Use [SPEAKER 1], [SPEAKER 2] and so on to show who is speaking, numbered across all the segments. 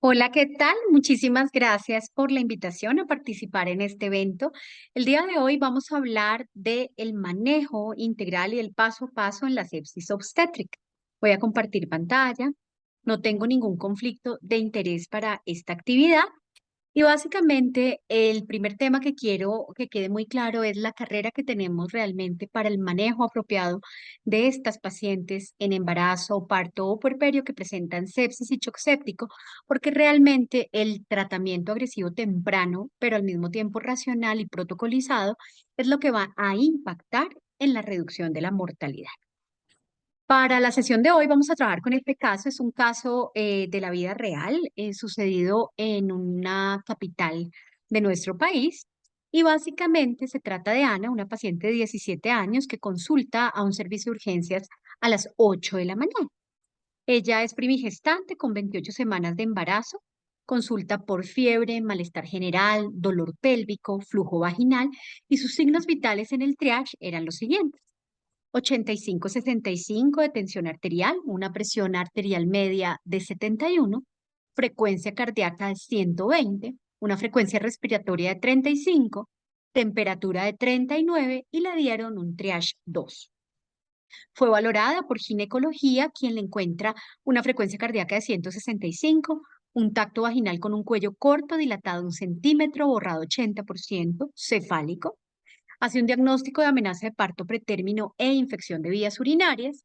[SPEAKER 1] Hola, ¿qué tal? Muchísimas gracias por la invitación a participar en este evento. El día de hoy vamos a hablar del manejo integral y el paso a paso en la sepsis obstétrica. Voy a compartir pantalla. No tengo ningún conflicto de interés para esta actividad y básicamente el primer tema que quiero que quede muy claro es la carrera que tenemos realmente para el manejo apropiado de estas pacientes en embarazo, parto o puerperio que presentan sepsis y shock séptico, porque realmente el tratamiento agresivo temprano, pero al mismo tiempo racional y protocolizado, es lo que va a impactar en la reducción de la mortalidad. Para la sesión de hoy vamos a trabajar con este caso. Es un caso de la vida real, sucedido en una capital de nuestro país. Y básicamente se trata de Ana, una paciente de 17 años que consulta a un servicio de urgencias a las 8 de la mañana. Ella es primigestante con 28 semanas de embarazo. Consulta por fiebre, malestar general, dolor pélvico, flujo vaginal y sus signos vitales en el triage eran los siguientes: 85-65 de tensión arterial, una presión arterial media de 71, frecuencia cardíaca de 120, una frecuencia respiratoria de 35, temperatura de 39 y le dieron un triage 2. Fue valorada por ginecología, quien le encuentra una frecuencia cardíaca de 165, un tacto vaginal con un cuello corto, dilatado 1 centímetro, borrado 80%, cefálico. Hace un diagnóstico de amenaza de parto pretérmino e infección de vías urinarias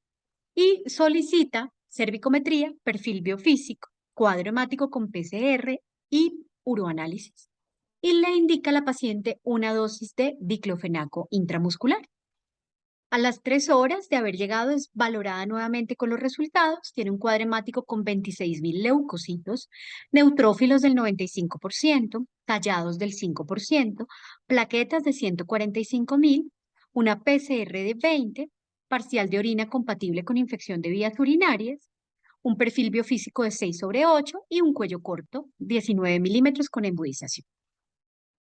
[SPEAKER 1] y solicita cervicometría, perfil biofísico, cuadro hemático con PCR y uroanálisis. Y le indica a la paciente una dosis de diclofenaco intramuscular. A las 3 horas de haber llegado es valorada nuevamente con los resultados. Tiene un cuadro hemático con 26.000 leucocitos, neutrófilos del 95%, tallados del 5%, plaquetas de 145.000, una PCR de 20, parcial de orina compatible con infección de vías urinarias, un perfil biofísico de 6/8 y un cuello corto, 19 milímetros con embudización.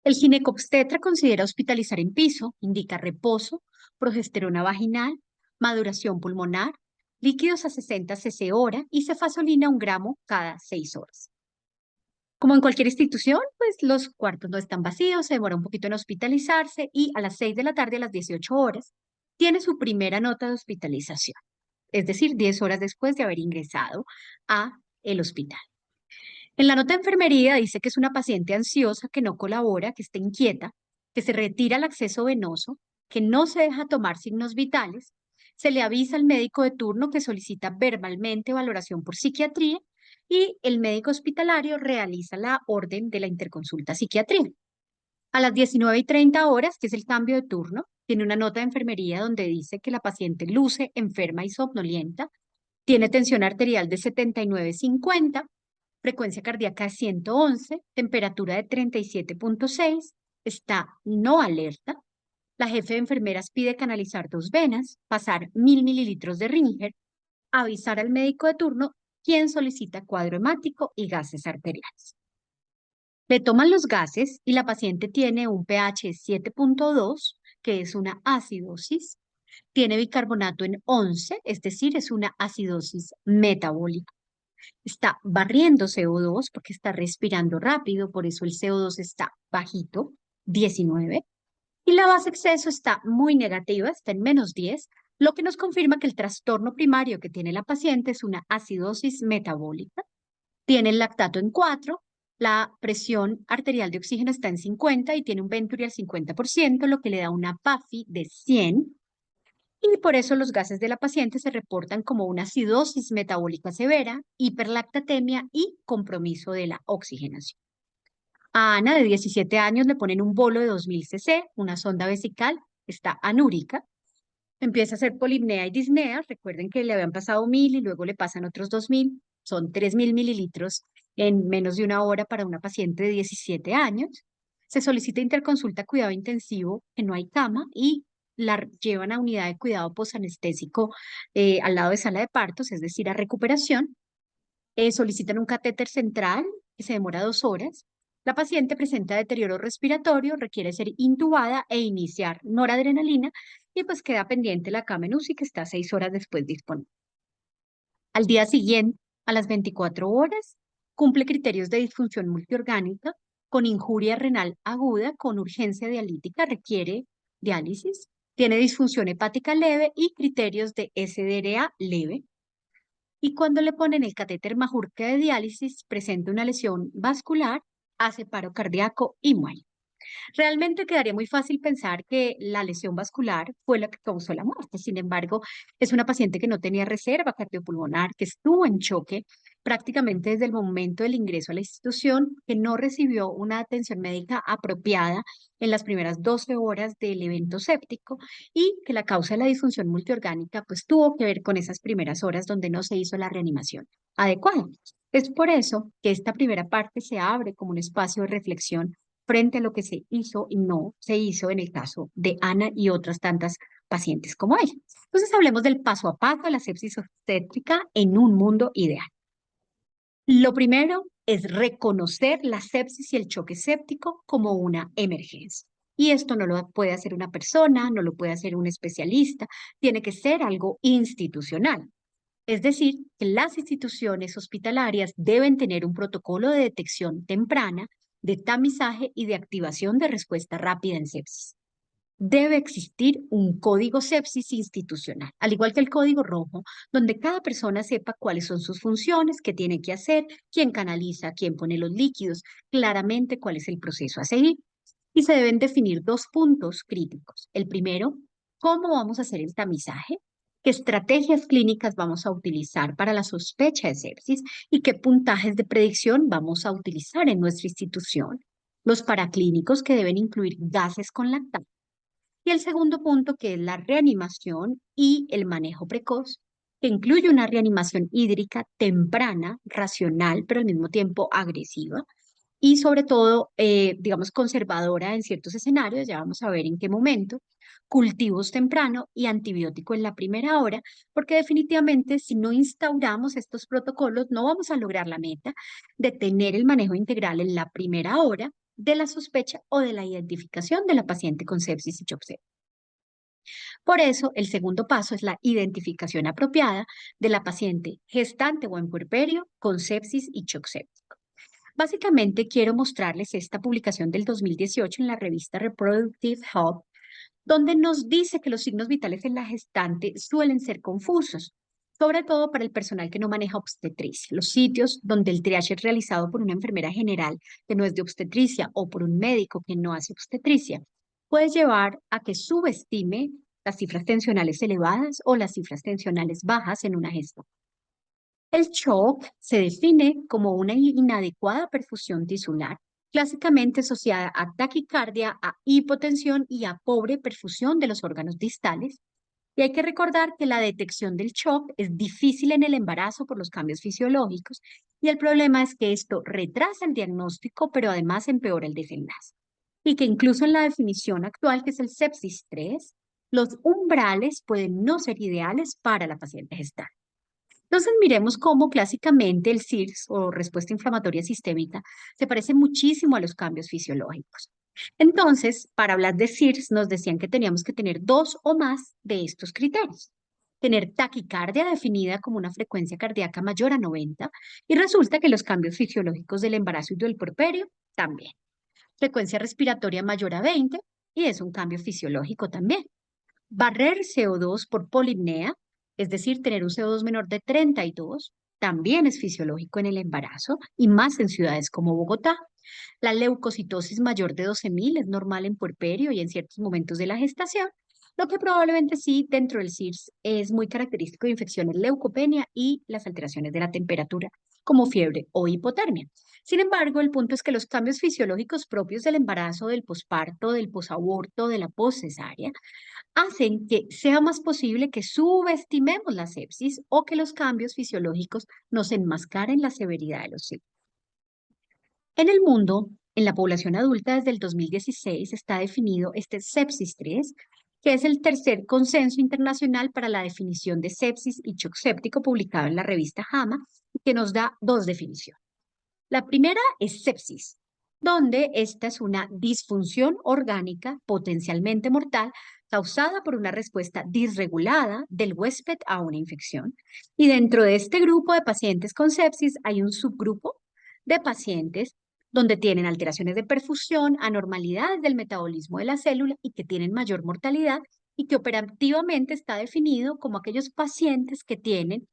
[SPEAKER 1] El ginecobstetra considera hospitalizar en piso, indica reposo, progesterona vaginal, maduración pulmonar, líquidos a 60 cc hora y cefazolina 1 gramo cada 6 horas. Como en cualquier institución, pues los cuartos no están vacíos, se demora un poquito en hospitalizarse y a las 6 de la tarde, a las 18 horas, tiene su primera nota de hospitalización, es decir, 10 horas después de haber ingresado a el hospital. En la nota de enfermería dice que es una paciente ansiosa, que no colabora, que está inquieta, que se retira el acceso venoso, que no se deja tomar signos vitales. Se le avisa al médico de turno que solicita verbalmente valoración por psiquiatría y el médico hospitalario realiza la orden de la interconsulta psiquiatría. A las 19:30 horas, que es el cambio de turno, tiene una nota de enfermería donde dice que la paciente luce enferma y somnolienta, tiene tensión arterial de 79/50, frecuencia cardíaca de 111, temperatura de 37,6, está no alerta. La jefe de enfermeras pide canalizar 2 venas, pasar 1.000 mililitros de Ringer, avisar al médico de turno, quien solicita cuadro hemático y gases arteriales. Le toman los gases y la paciente tiene un pH 7,2, que es una acidosis. Tiene bicarbonato en 11, es decir, es una acidosis metabólica. Está barriendo CO2 porque está respirando rápido, por eso el CO2 está bajito, 19, y la base exceso está muy negativa, está en -10, lo que nos confirma que el trastorno primario que tiene la paciente es una acidosis metabólica. Tiene el lactato en 4, la presión arterial de oxígeno está en 50 y tiene un Venturi al 50%, lo que le da una PAFI de 100. Y por eso los gases de la paciente se reportan como una acidosis metabólica severa, hiperlactatemia y compromiso de la oxigenación. A Ana, de 17 años, le ponen un bolo de 2.000 cc, una sonda vesical, está anúrica, empieza a hacer polipnea y disnea. Recuerden que le habían pasado 1.000 y luego le pasan otros 2.000, son 3.000 mililitros en menos de una hora para una paciente de 17 años. Se solicita interconsulta cuidado intensivo, que no hay cama, y la llevan a unidad de cuidado posanestésico al lado de sala de partos, es decir, a recuperación. Solicitan un catéter central que se demora 2 horas. La paciente presenta deterioro respiratorio, requiere ser intubada e iniciar noradrenalina y pues queda pendiente la cama en UCI, que está 6 horas después disponible. Al día siguiente, a las 24 horas, cumple criterios de disfunción multiorgánica, con injuria renal aguda, con urgencia dialítica, requiere diálisis, tiene disfunción hepática leve y criterios de SDRA leve. Y cuando le ponen el catéter Majorque de diálisis, presenta una lesión vascular, hace paro cardíaco y muere. Realmente quedaría muy fácil pensar que la lesión vascular fue la que causó la muerte. Sin embargo, es una paciente que no tenía reserva cardiopulmonar, que estuvo en choque prácticamente desde el momento del ingreso a la institución, que no recibió una atención médica apropiada en las primeras 12 horas del evento séptico y que la causa de la disfunción multiorgánica pues tuvo que ver con esas primeras horas donde no se hizo la reanimación adecuada. Es por eso que esta primera parte se abre como un espacio de reflexión frente a lo que se hizo y no se hizo en el caso de Ana y otras tantas pacientes como ella. Entonces hablemos del paso a paso de la sepsis obstétrica en un mundo ideal. Lo primero es reconocer la sepsis y el choque séptico como una emergencia. Y esto no lo puede hacer una persona, no lo puede hacer un especialista, tiene que ser algo institucional. Es decir, que las instituciones hospitalarias deben tener un protocolo de detección temprana, de tamizaje y de activación de respuesta rápida en sepsis. Debe existir un código sepsis institucional, al igual que el código rojo, donde cada persona sepa cuáles son sus funciones, qué tiene que hacer, quién canaliza, quién pone los líquidos, claramente cuál es el proceso a seguir. Y se deben definir dos puntos críticos. El primero, ¿cómo vamos a hacer el tamizaje? ¿Qué estrategias clínicas vamos a utilizar para la sospecha de sepsis? ¿Y qué puntajes de predicción vamos a utilizar en nuestra institución? Los paraclínicos que deben incluir gases con lactato. Y el segundo punto, que es la reanimación y el manejo precoz, que incluye una reanimación hídrica temprana, racional, pero al mismo tiempo agresiva, y sobre todo, digamos, conservadora en ciertos escenarios, ya vamos a ver en qué momento, cultivos temprano y antibiótico en la primera hora, porque definitivamente si no instauramos estos protocolos no vamos a lograr la meta de tener el manejo integral en la primera hora de la sospecha o de la identificación de la paciente con sepsis y shock séptico. Por eso, el segundo paso es la identificación apropiada de la paciente gestante o en puerperio con sepsis y shock séptico. Básicamente quiero mostrarles esta publicación del 2018 en la revista Reproductive Health, donde nos dice que los signos vitales en la gestante suelen ser confusos, sobre todo para el personal que no maneja obstetricia. Los sitios donde el triage es realizado por una enfermera general que no es de obstetricia o por un médico que no hace obstetricia puede llevar a que subestime las cifras tensionales elevadas o las cifras tensionales bajas en una gesta. El shock se define como una inadecuada perfusión tisular, clásicamente asociada a taquicardia, a hipotensión y a pobre perfusión de los órganos distales. Y hay que recordar que la detección del shock es difícil en el embarazo por los cambios fisiológicos y el problema es que esto retrasa el diagnóstico, pero además empeora el desenlace. Y que incluso en la definición actual, que es el sepsis 3, los umbrales pueden no ser ideales para la paciente gestante. Entonces, miremos cómo clásicamente el SIRS o respuesta inflamatoria sistémica se parece muchísimo a los cambios fisiológicos. Entonces, para hablar de SIRS, nos decían que teníamos que tener dos o más de estos criterios. Tener taquicardia definida como una frecuencia cardíaca mayor a 90 y resulta que los cambios fisiológicos del embarazo y del puerperio también. Frecuencia respiratoria mayor a 20 y es un cambio fisiológico también. Barrer CO2 por polipnea, es decir, tener un CO2 menor de 32, también es fisiológico en el embarazo y más en ciudades como Bogotá. La leucocitosis mayor de 12.000 es normal en puerperio y en ciertos momentos de la gestación, lo que probablemente sí dentro del SIRS es muy característico de infecciones leucopenia y las alteraciones de la temperatura, como fiebre o hipotermia. Sin embargo, el punto es que los cambios fisiológicos propios del embarazo, del posparto, del posaborto, de la poscesárea, hacen que sea más posible que subestimemos la sepsis o que los cambios fisiológicos nos enmascaren la severidad de los signos. En el mundo, en la población adulta desde el 2016 está definido este sepsis 3, que es el tercer consenso internacional para la definición de sepsis y shock séptico publicado en la revista JAMA, que nos da dos definiciones. La primera es sepsis, donde esta es una disfunción orgánica potencialmente mortal causada por una respuesta disregulada del huésped a una infección. Y dentro de este grupo de pacientes con sepsis hay un subgrupo de pacientes donde tienen alteraciones de perfusión, anormalidades del metabolismo de la célula y que tienen mayor mortalidad y que operativamente está definido como aquellos pacientes que tienen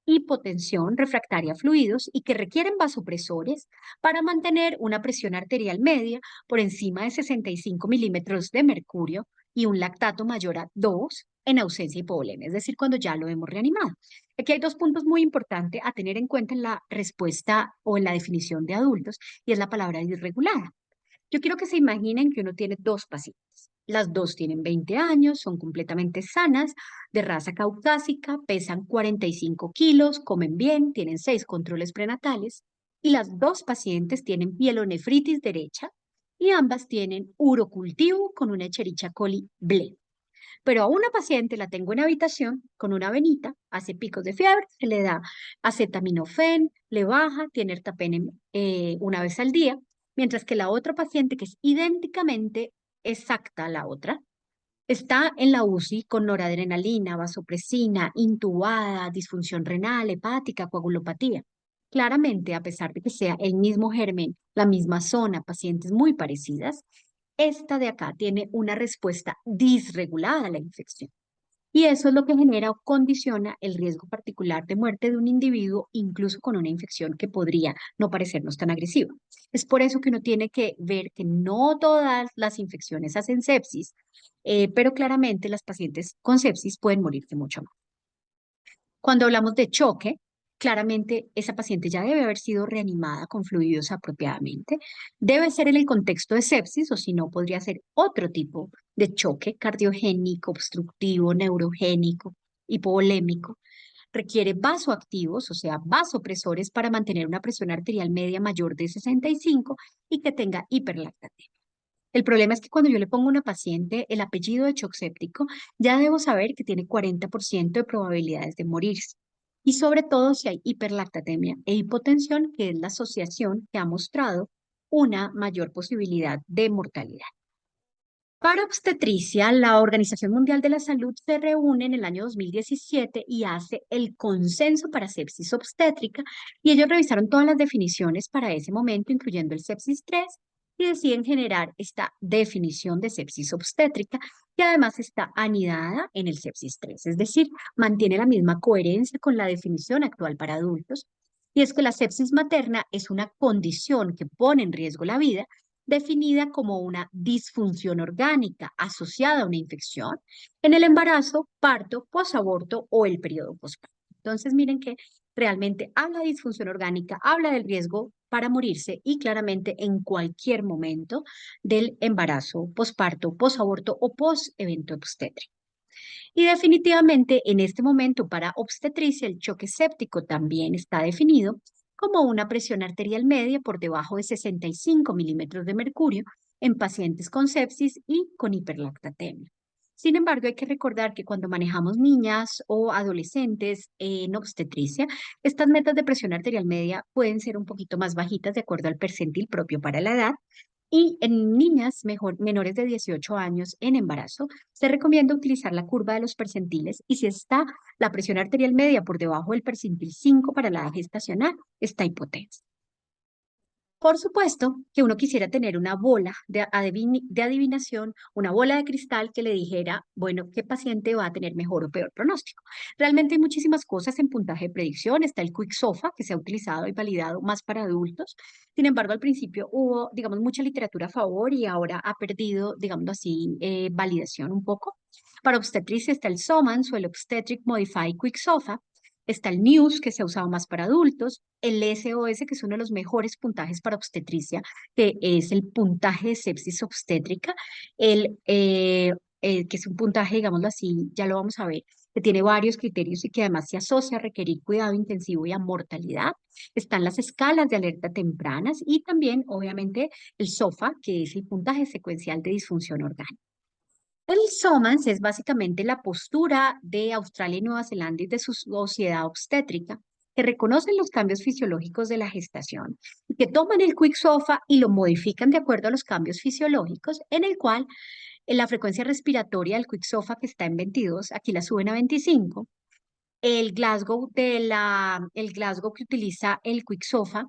[SPEAKER 1] hipotensión refractaria a fluidos y que requieren vasopresores para mantener una presión arterial media por encima de 65 milímetros de mercurio y un lactato mayor a 2 en ausencia de hipovolemia, es decir, cuando ya lo hemos reanimado. Aquí hay dos puntos muy importantes a tener en cuenta en la respuesta o en la definición de adultos, y es la palabra disregulada. Yo quiero que se imaginen que uno tiene dos pacientes. Las dos tienen 20 años, son completamente sanas, de raza caucásica, pesan 45 kilos, comen bien, tienen 6 controles prenatales. Y las dos pacientes tienen pielonefritis derecha y ambas tienen urocultivo con una Escherichia coli B. Pero a una paciente la tengo en habitación con una venita, hace picos de fiebre, se le da acetaminofén, le baja, tiene ertapenem una vez al día, mientras que la otra paciente, que es idénticamente exacta a la otra, está en la UCI con noradrenalina, vasopresina, intubada, disfunción renal, hepática, coagulopatía. Claramente, a pesar de que sea el mismo germen, la misma zona, pacientes muy parecidas, esta de acá tiene una respuesta disregulada a la infección. Y eso es lo que genera o condiciona el riesgo particular de muerte de un individuo, incluso con una infección que podría no parecernos tan agresiva. Es por eso que uno tiene que ver que no todas las infecciones hacen sepsis, pero claramente las pacientes con sepsis pueden morirse mucho más. Cuando hablamos de choque, claramente esa paciente ya debe haber sido reanimada con fluidos apropiadamente. Debe ser en el contexto de sepsis o si no, podría ser otro tipo de choque cardiogénico, obstructivo, neurogénico, hipovolémico. Requiere vasoactivos, o sea, vasopresores para mantener una presión arterial media mayor de 65 y que tenga hiperlactatemia. El problema es que cuando yo le pongo a una paciente el apellido de shock séptico, ya debo saber que tiene 40% de probabilidades de morirse. Y sobre todo si hay hiperlactatemia e hipotensión, que es la asociación que ha mostrado una mayor posibilidad de mortalidad. Para obstetricia, la Organización Mundial de la Salud se reúne en el año 2017 y hace el consenso para sepsis obstétrica y ellos revisaron todas las definiciones para ese momento, incluyendo el sepsis 3, y deciden generar esta definición de sepsis obstétrica, que además está anidada en el sepsis 3, es decir, mantiene la misma coherencia con la definición actual para adultos. Y es que la sepsis materna es una condición que pone en riesgo la vida definida como una disfunción orgánica asociada a una infección en el embarazo, parto, posaborto o el periodo posparto. Entonces, miren que realmente habla de disfunción orgánica, habla del riesgo para morirse y claramente en cualquier momento del embarazo, posparto, posaborto o post-evento obstétrico. Y definitivamente en este momento para obstetricia el choque séptico también está definido como una presión arterial media por debajo de 65 milímetros de mercurio en pacientes con sepsis y con hiperlactatemia. Sin embargo, hay que recordar que cuando manejamos niñas o adolescentes en obstetricia, estas metas de presión arterial media pueden ser un poquito más bajitas de acuerdo al percentil propio para la edad. Y en niñas menores de 18 años en embarazo, se recomienda utilizar la curva de los percentiles y si está la presión arterial media por debajo del percentil 5 para la edad gestacional, está hipotensa. Por supuesto que uno quisiera tener una bola de adivinación, una bola de cristal que le dijera, bueno, qué paciente va a tener mejor o peor pronóstico. Realmente hay muchísimas cosas en puntaje de predicción. Está el Quick SOFA, que se ha utilizado y validado más para adultos. Sin embargo, al principio hubo, digamos, mucha literatura a favor y ahora ha perdido, digamos así, validación un poco. Para obstetricia está el SOMANS o el Obstetric Modified Quick SOFA. Está el NEWS, que se ha usado más para adultos, el SOS, que es uno de los mejores puntajes para obstetricia, que es el puntaje de sepsis obstétrica, que es un puntaje, digámoslo así, ya lo vamos a ver, que tiene varios criterios y que además se asocia a requerir cuidado intensivo y a mortalidad. Están las escalas de alerta tempranas y también, obviamente, el SOFA, que es el puntaje secuencial de disfunción orgánica. El SOMANS es básicamente la postura de Australia y Nueva Zelanda y de su sociedad obstétrica que reconocen los cambios fisiológicos de la gestación y que toman el Quick SOFA y lo modifican de acuerdo a los cambios fisiológicos, en el cual en la frecuencia respiratoria del Quick SOFA que está en 22, aquí la suben a 25. El Glasgow que utiliza el Quick SOFA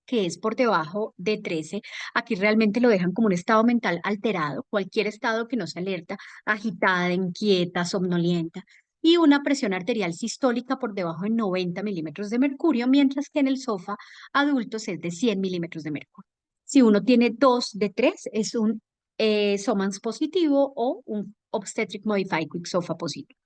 [SPEAKER 1] que es por debajo de 13. Aquí realmente lo dejan como un estado mental alterado, cualquier estado que no se alerta, agitada, inquieta, somnolienta, y una presión arterial sistólica por debajo de 90 milímetros de mercurio, mientras que en el sofá adultos es de 100 milímetros de mercurio. Si uno tiene 2 de 3, es un SOMANS positivo o un Obstetric Modified Quick SOFA positivo.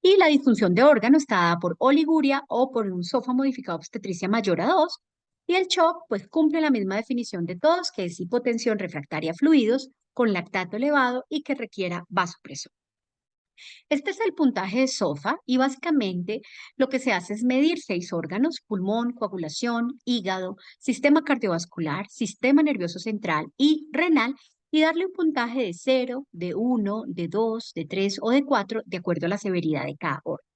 [SPEAKER 1] Y la disfunción de órgano está dada por oliguria o por un SOFA modificado obstetricia mayor a 2. Y el CHOP, pues cumple la misma definición de todos, que es hipotensión refractaria a fluidos con lactato elevado y que requiera vasopresor. Este es el puntaje de SOFA y básicamente lo que se hace es medir 6 órganos: pulmón, coagulación, hígado, sistema cardiovascular, sistema nervioso central y renal, y darle un puntaje de 0, de 1, de 2, de 3 o de 4 de acuerdo a la severidad de cada órgano.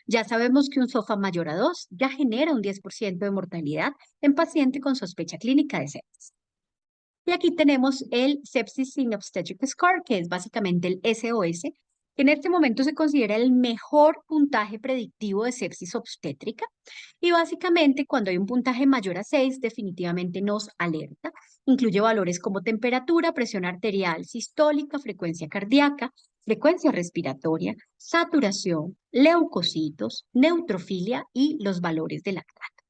[SPEAKER 1] Ya sabemos que un SOFA mayor a 2 ya genera un 10% de mortalidad en paciente con sospecha clínica de sepsis. Y aquí tenemos el Sepsis Sin Obstetric Score, que es básicamente el SOS, que en este momento se considera el mejor puntaje predictivo de sepsis obstétrica. Y básicamente cuando hay un puntaje mayor a 6, definitivamente nos alerta. Incluye valores como temperatura, presión arterial, sistólica, frecuencia cardíaca, frecuencia respiratoria, saturación, leucocitos, neutrofilia y los valores de lactato.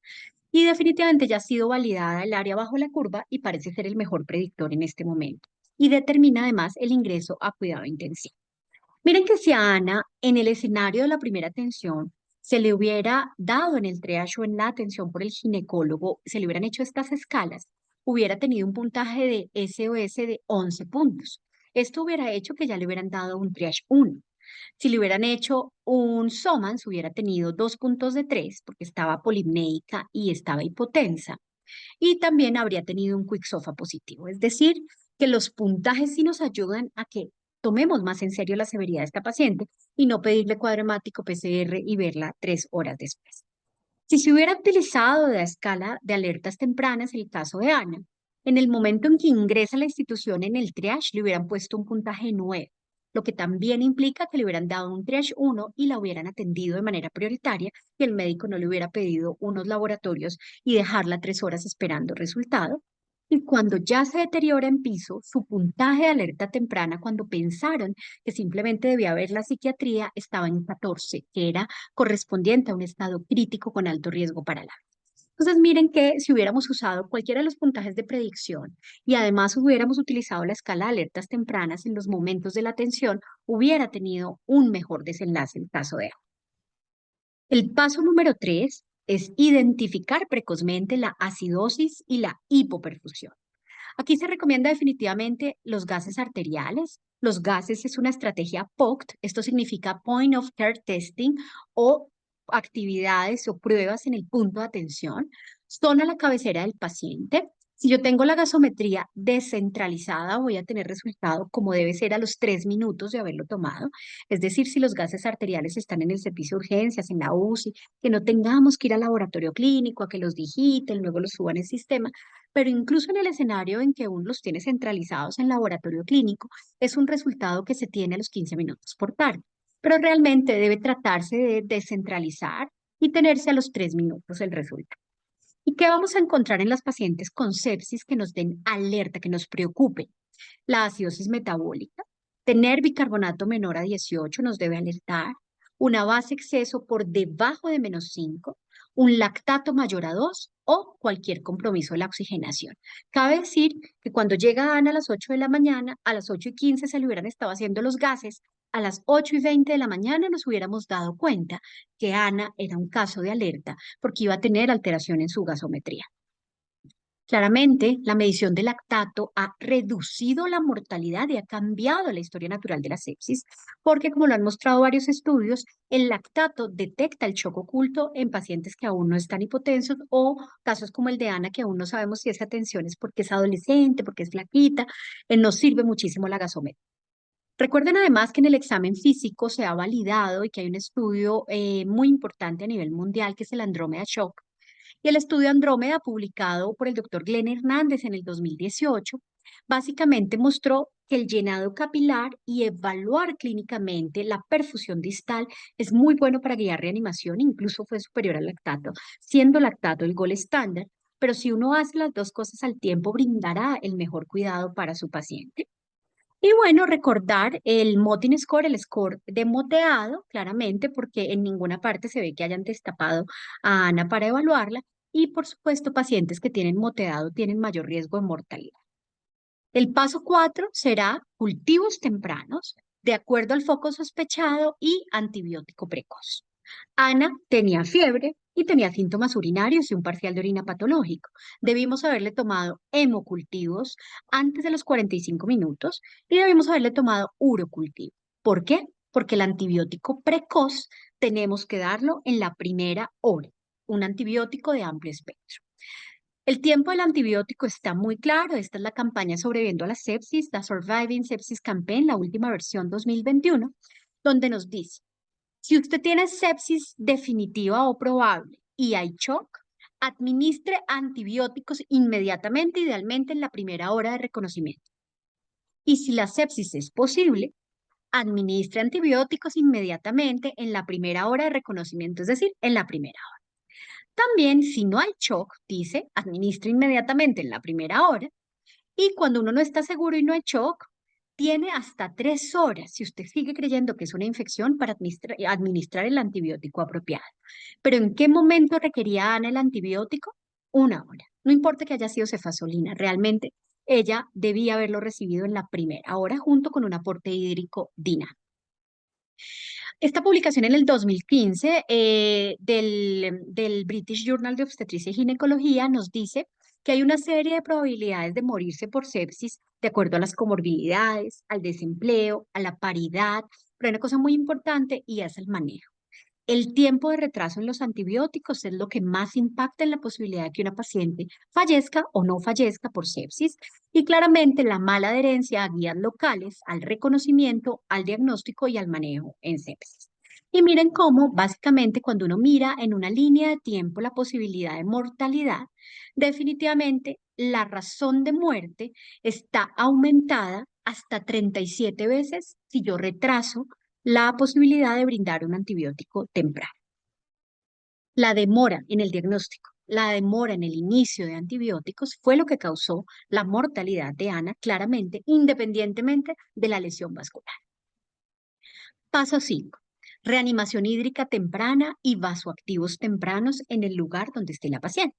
[SPEAKER 1] Y definitivamente ya ha sido validada el área bajo la curva y parece ser el mejor predictor en este momento. Y determina además el ingreso a cuidado intensivo. Miren que si a Ana en el escenario de la primera atención se le hubiera dado en el triage o en la atención por el ginecólogo, se le hubieran hecho estas escalas, hubiera tenido un puntaje de SOS de 11 puntos. Esto hubiera hecho que ya le hubieran dado un triage 1. Si le hubieran hecho un SOMANS, hubiera tenido 2 puntos de 3 porque estaba polipneica y estaba hipotensa. Y también habría tenido un Quick SOFA positivo. Es decir, que los puntajes sí nos ayudan a que tomemos más en serio la severidad de esta paciente y no pedirle cuadro hemático PCR y verla 3 horas después. Si se hubiera utilizado la escala de alertas tempranas, el caso de Ana, en el momento en que ingresa a la institución en el triage, le hubieran puesto un puntaje 9, lo que también implica que le hubieran dado un triage 1 y la hubieran atendido de manera prioritaria y el médico no le hubiera pedido unos laboratorios y dejarla 3 horas esperando resultado. Y cuando ya se deteriora en piso, su puntaje de alerta temprana, cuando pensaron que simplemente debía ver la psiquiatría, estaba en 14, que era correspondiente a un estado crítico con alto riesgo para la vida. Entonces, miren que si hubiéramos usado cualquiera de los puntajes de predicción y además hubiéramos utilizado la escala de alertas tempranas en los momentos de la atención, hubiera tenido un mejor desenlace en caso de A. El paso número 3 es identificar precozmente la acidosis y la hipoperfusión. Aquí se recomienda definitivamente los gases arteriales. Los gases es una estrategia POCT, esto significa Point of Care Testing, o actividades o pruebas en el punto de atención. Son a la cabecera del paciente. Si yo tengo la gasometría descentralizada, voy a tener resultado como debe ser a los 3 minutos de haberlo tomado. Es decir, si los gases arteriales están en el servicio de urgencias, en la UCI, que no tengamos que ir al laboratorio clínico a que los digiten, luego los suban el sistema, pero incluso en el escenario en que uno los tiene centralizados en laboratorio clínico, es un resultado que se tiene a los 15 minutos por tarde. Pero realmente debe tratarse de descentralizar y tenerse a los 3 minutos el resultado. ¿Y qué vamos a encontrar en las pacientes con sepsis que nos den alerta, que nos preocupe? La acidosis metabólica, tener bicarbonato menor a 18 nos debe alertar, una base exceso por debajo de -5, un lactato mayor a 2 o cualquier compromiso de la oxigenación. Cabe decir que cuando llega Ana a las 8 de la mañana, a las 8:15 se le hubieran estado haciendo los gases, a las 8:20 de la mañana nos hubiéramos dado cuenta que Ana era un caso de alerta porque iba a tener alteración en su gasometría. Claramente, la medición del lactato ha reducido la mortalidad y ha cambiado la historia natural de la sepsis, porque como lo han mostrado varios estudios, el lactato detecta el shock oculto en pacientes que aún no están hipotensos o casos como el de Ana, que aún no sabemos si esa atención es porque es adolescente, porque es flaquita, nos sirve muchísimo la gasometría. Recuerden además que en el examen físico se ha validado y que hay un estudio muy importante a nivel mundial que es el Andrómeda Shock, y el estudio Andrómeda, publicado por el doctor Glenn Hernández en el 2018, básicamente mostró que el llenado capilar y evaluar clínicamente la perfusión distal es muy bueno para guiar reanimación, incluso fue superior al lactato, siendo lactato el gol estándar, pero si uno hace las dos cosas al tiempo, brindará el mejor cuidado para su paciente. Y bueno, recordar el Motin Score, el score de moteado, claramente, porque en ninguna parte se ve que hayan destapado a Ana para evaluarla. Y por supuesto, pacientes que tienen moteado tienen mayor riesgo de mortalidad. El paso 4 será cultivos tempranos, de acuerdo al foco sospechado y antibiótico precoz. Ana tenía fiebre y tenía síntomas urinarios y un parcial de orina patológico. Debimos haberle tomado hemocultivos antes de los 45 minutos y debimos haberle tomado urocultivo. ¿Por qué? Porque el antibiótico precoz tenemos que darlo en la primera hora, un antibiótico de amplio espectro. El tiempo del antibiótico está muy claro. Esta es la campaña Sobreviviendo a la Sepsis, la Surviving Sepsis Campaign, la última versión 2021, donde nos dice, si usted tiene sepsis definitiva o probable y hay shock, administre antibióticos inmediatamente, idealmente en la primera hora de reconocimiento. Y si la sepsis es posible, administre antibióticos inmediatamente en la primera hora de reconocimiento, es decir, en la primera hora. También, si no hay shock, dice, administre inmediatamente en la primera hora. Y cuando uno no está seguro y no hay shock, tiene hasta 3 horas, si usted sigue creyendo que es una infección, para administrar el antibiótico apropiado. Pero ¿en qué momento requería Ana el antibiótico? 1 hora. No importa que haya sido cefazolina, realmente ella debía haberlo recibido en la primera hora junto con un aporte hídrico dinámico. Esta publicación en el 2015 del British Journal de Obstetricia y Ginecología nos dice que hay una serie de probabilidades de morirse por sepsis de acuerdo a las comorbilidades, al desempleo, a la paridad, pero hay una cosa muy importante y es el manejo. El tiempo de retraso en los antibióticos es lo que más impacta en la posibilidad de que una paciente fallezca o no fallezca por sepsis y claramente la mala adherencia a guías locales, al reconocimiento, al diagnóstico y al manejo en sepsis. Y miren cómo básicamente cuando uno mira en una línea de tiempo la posibilidad de mortalidad, definitivamente la razón de muerte está aumentada hasta 37 veces si yo retraso la posibilidad de brindar un antibiótico temprano. La demora en el diagnóstico, la demora en el inicio de antibióticos fue lo que causó la mortalidad de Ana, claramente, independientemente de la lesión vascular. Paso 5. Reanimación hídrica temprana y vasoactivos tempranos en el lugar donde esté la paciente.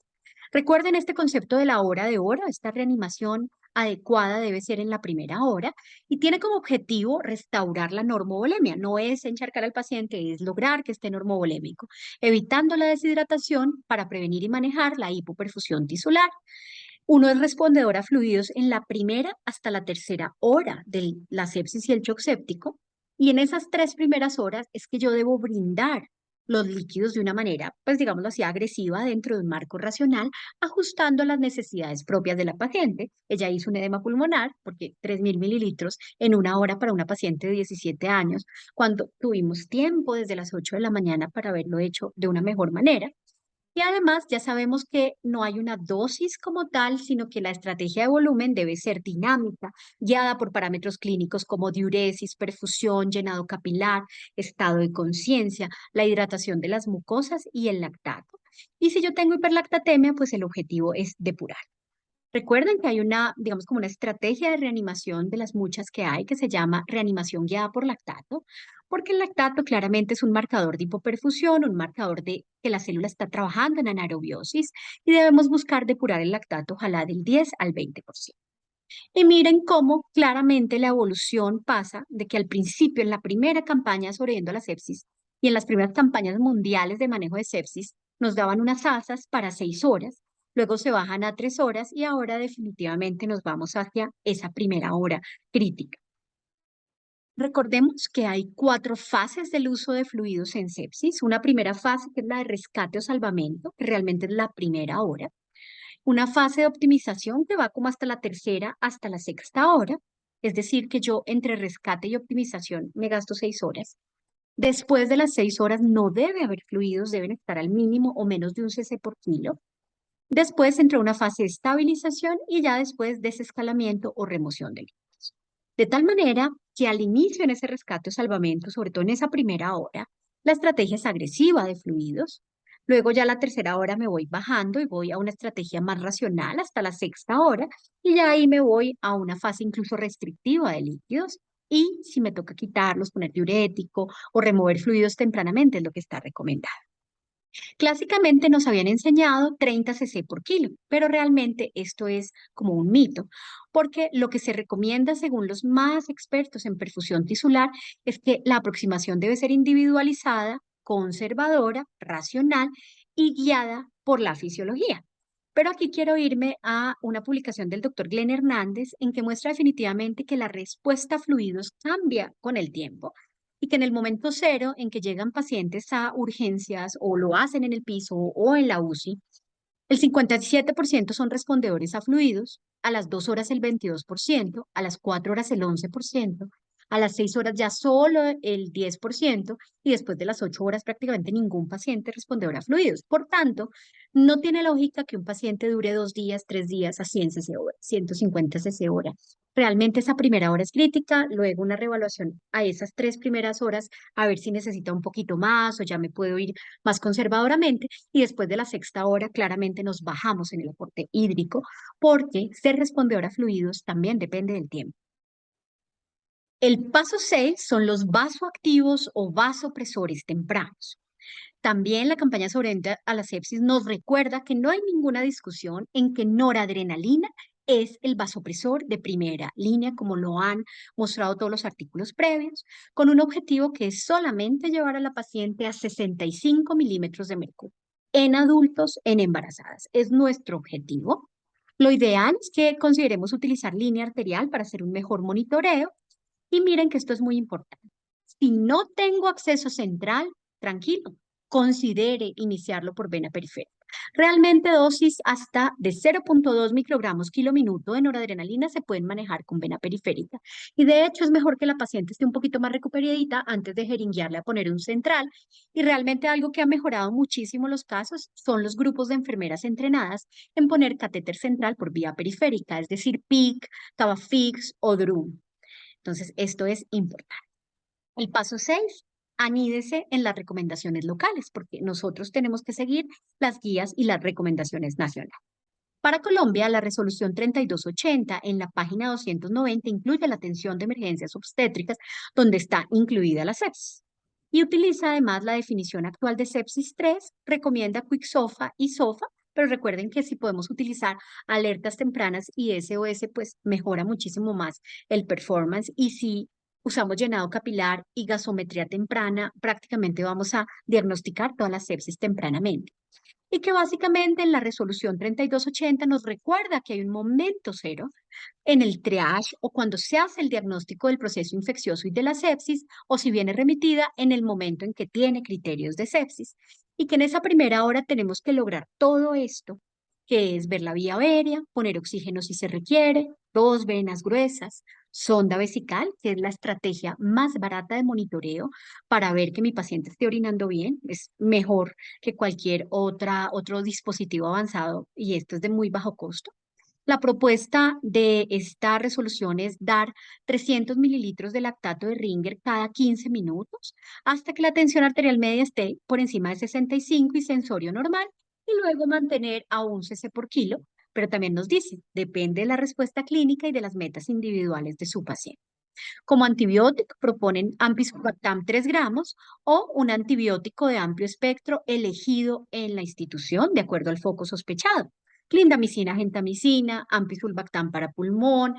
[SPEAKER 1] Recuerden este concepto de la hora de oro. Esta reanimación adecuada debe ser en la primera hora y tiene como objetivo restaurar la normovolemia. No es encharcar al paciente, es lograr que esté normovolémico, evitando la deshidratación para prevenir y manejar la hipoperfusión tisular. Uno es respondedor a fluidos en la primera hasta la tercera hora de la sepsis y el shock séptico. Y en esas 3 primeras horas es que yo debo brindar los líquidos de una manera, pues digámoslo así, agresiva dentro de un marco racional, ajustando a las necesidades propias de la paciente. Ella hizo un edema pulmonar, porque 3.000 mililitros en 1 hora para una paciente de 17 años, cuando tuvimos tiempo desde las 8 de la mañana para haberlo hecho de una mejor manera. Y además ya sabemos que no hay una dosis como tal, sino que la estrategia de volumen debe ser dinámica, guiada por parámetros clínicos como diuresis, perfusión, llenado capilar, estado de conciencia, la hidratación de las mucosas y el lactato. Y si yo tengo hiperlactatemia, pues el objetivo es depurar. Recuerden que hay una, digamos, como una estrategia de reanimación de las muchas que hay que se llama reanimación guiada por lactato, porque el lactato claramente es un marcador de hipoperfusión, un marcador de que la célula está trabajando en anaerobiosis y debemos buscar depurar el lactato, ojalá del 10 al 20%. Y miren cómo claramente la evolución pasa de que al principio, en la primera campaña sobreviviendo a la sepsis y en las primeras campañas mundiales de manejo de sepsis, nos daban unas asas para 6 horas, luego se bajan a 3 horas y ahora definitivamente nos vamos hacia esa primera hora crítica. Recordemos que hay 4 fases del uso de fluidos en sepsis. Una primera fase que es la de rescate o salvamento, que realmente es la primera hora. Una fase de optimización que va como hasta la tercera, hasta la sexta hora. Es decir, que yo entre rescate y optimización me gasto 6 horas. Después de las 6 horas no debe haber fluidos, deben estar al mínimo o menos de un cc por kilo. Después entra una fase de estabilización y ya después desescalamiento o remoción de líquidos. De tal manera que al inicio en ese rescate o salvamento, sobre todo en esa primera hora, la estrategia es agresiva de fluidos, Luego ya a la tercera hora me voy bajando y voy a una estrategia más racional hasta la sexta hora y ya ahí me voy a una fase incluso restrictiva de líquidos y si me toca quitarlos, poner diurético o remover fluidos tempranamente es lo que está recomendado. Clásicamente nos habían enseñado 30 cc por kilo, pero realmente esto es como un mito, porque lo que se recomienda según los más expertos en perfusión tisular es que la aproximación debe ser individualizada, conservadora, racional y guiada por la fisiología. Pero aquí quiero irme a una publicación del doctor Glenn Hernández en que muestra definitivamente que la respuesta a fluidos cambia con el tiempo y que en el momento cero en que llegan pacientes a urgencias o lo hacen en el piso o en la UCI, el 57% son respondedores a fluidos, a las 2 horas el 22%, a las 4 horas el 11%, a las 6 horas ya solo el 10% y después de las 8 horas prácticamente ningún paciente respondedor a fluidos. Por tanto, no tiene lógica que un paciente dure 2 días, 3 días a 100 cc hora, 150 cc hora. Realmente esa primera hora es crítica, luego una reevaluación a esas 3 primeras horas a ver si necesita un poquito más o ya me puedo ir más conservadoramente y después de la sexta hora claramente nos bajamos en el aporte hídrico porque ser respondedor a fluidos también depende del tiempo. El paso 6 son los vasoactivos o vasopresores tempranos. También la campaña sobre a la sepsis nos recuerda que no hay ninguna discusión en que noradrenalina es el vasopresor de primera línea, como lo han mostrado todos los artículos previos, con un objetivo que es solamente llevar a la paciente a 65 milímetros de mercurio en adultos, en embarazadas. Es nuestro objetivo. Lo ideal es que consideremos utilizar línea arterial para hacer un mejor monitoreo y miren que esto es muy importante. Si no tengo acceso central, tranquilo, considere iniciarlo por vena periférica. Realmente dosis hasta de 0,2 microgramos kilo minuto de noradrenalina se pueden manejar con vena periférica. Y de hecho es mejor que la paciente esté un poquito más recuperadita antes de jeringuearle a poner un central. Y realmente algo que ha mejorado muchísimo los casos son los grupos de enfermeras entrenadas en poner catéter central por vía periférica, es decir, PIC, Cavafix o DRUM. Entonces, esto es importante. El paso 6, anídese en las recomendaciones locales, porque nosotros tenemos que seguir las guías y las recomendaciones nacionales. Para Colombia, la resolución 3280 en la página 290 incluye la atención de emergencias obstétricas, donde está incluida la sepsis. Y utiliza además la definición actual de sepsis 3, recomienda QuickSOFA y SOFA, pero recuerden que si podemos utilizar alertas tempranas y SOS, pues mejora muchísimo más el performance. Y si usamos llenado capilar y gasometría temprana, prácticamente vamos a diagnosticar toda la sepsis tempranamente y que básicamente en la resolución 3280 nos recuerda que hay un momento cero en el triage o cuando se hace el diagnóstico del proceso infeccioso y de la sepsis o si viene remitida en el momento en que tiene criterios de sepsis y que en esa primera hora tenemos que lograr todo esto, que es ver la vía aérea, poner oxígeno si se requiere, 2 venas gruesas, sonda vesical, que es la estrategia más barata de monitoreo para ver que mi paciente esté orinando bien, es mejor que cualquier otro dispositivo avanzado y esto es de muy bajo costo. La propuesta de esta resolución es dar 300 mililitros de lactato de Ringer cada 15 minutos hasta que la tensión arterial media esté por encima de 65 y sensorio normal y luego mantener a 1 cc por kilo, pero también nos dice, depende de la respuesta clínica y de las metas individuales de su paciente. Como antibiótico proponen Ampisulbactam 3 gramos o un antibiótico de amplio espectro elegido en la institución de acuerdo al foco sospechado. Clindamicina, gentamicina, ampisulbactam para pulmón,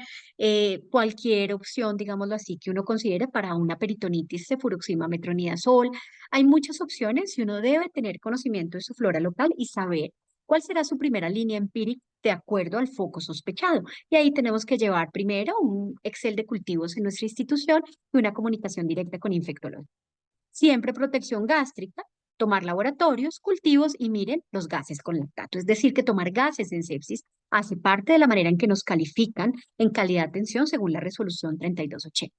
[SPEAKER 1] cualquier opción, digámoslo así, que uno considere para una peritonitis, cefuroxima, metronidazol. Hay muchas opciones y uno debe tener conocimiento de su flora local y saber cuál será su primera línea empírica de acuerdo al foco sospechado. Y ahí tenemos que llevar primero un Excel de cultivos en nuestra institución y una comunicación directa con infectólogos. Siempre protección gástrica, tomar laboratorios, cultivos y miren los gases con lactato. Es decir, que tomar gases en sepsis hace parte de la manera en que nos califican en calidad de atención según la resolución 3280.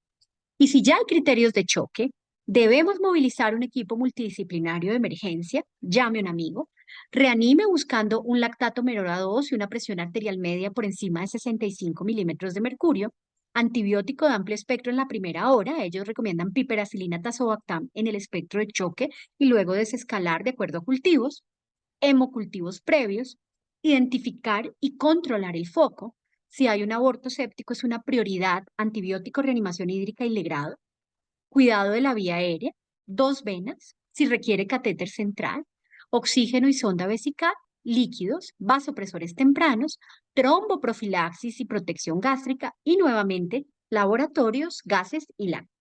[SPEAKER 1] Y si ya hay criterios de choque, debemos movilizar un equipo multidisciplinario de emergencia, llame a un amigo, reanime buscando un lactato menor a 2 y una presión arterial media por encima de 65 milímetros de mercurio, antibiótico de amplio espectro en la primera hora, ellos recomiendan piperacilina tazobactam en el espectro de choque y luego desescalar de acuerdo a cultivos, hemocultivos previos, identificar y controlar el foco. Si hay un aborto séptico, es una prioridad: antibiótico, reanimación hídrica y legrado, cuidado de la vía aérea, 2 venas, si requiere catéter central, oxígeno y sonda vesical, líquidos, vasopresores tempranos, tromboprofilaxis y protección gástrica, y nuevamente laboratorios, gases y lácteos.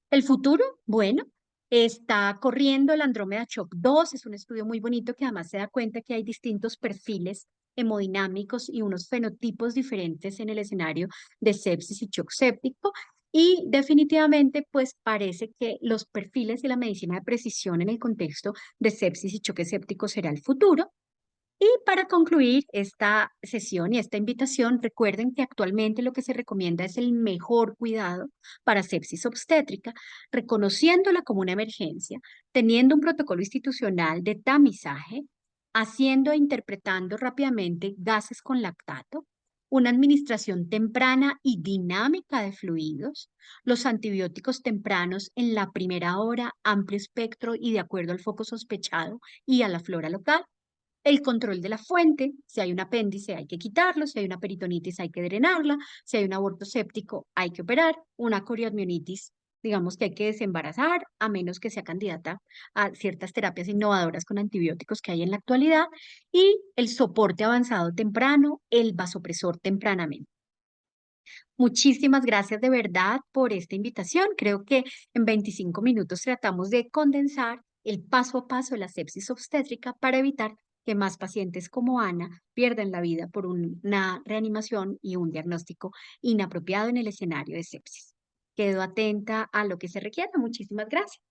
[SPEAKER 1] El futuro, bueno, está corriendo el Andrómeda Shock 2, es un estudio muy bonito que además se da cuenta que hay distintos perfiles hemodinámicos y unos fenotipos diferentes en el escenario de sepsis y shock séptico. Y definitivamente, pues parece que los perfiles y la medicina de precisión en el contexto de sepsis y choque séptico será el futuro. Y para concluir esta sesión y esta invitación, recuerden que actualmente lo que se recomienda es el mejor cuidado para sepsis obstétrica, reconociéndola como una emergencia, teniendo un protocolo institucional de tamizaje, haciendo e interpretando rápidamente gases con lactato, una administración temprana y dinámica de fluidos, los antibióticos tempranos en la primera hora, amplio espectro y de acuerdo al foco sospechado y a la flora local, el control de la fuente: si hay un apéndice hay que quitarlo, si hay una peritonitis hay que drenarla, si hay un aborto séptico hay que operar, una corioamnionitis, digamos que hay que desembarazar, a menos que sea candidata a ciertas terapias innovadoras con antibióticos que hay en la actualidad, y el soporte avanzado temprano, el vasopresor tempranamente. Muchísimas gracias de verdad por esta invitación. Creo que en 25 minutos tratamos de condensar el paso a paso de la sepsis obstétrica para evitar que más pacientes como Ana pierdan la vida por una reanimación y un diagnóstico inapropiado en el escenario de sepsis. Quedo atenta a lo que se requiera. Muchísimas gracias.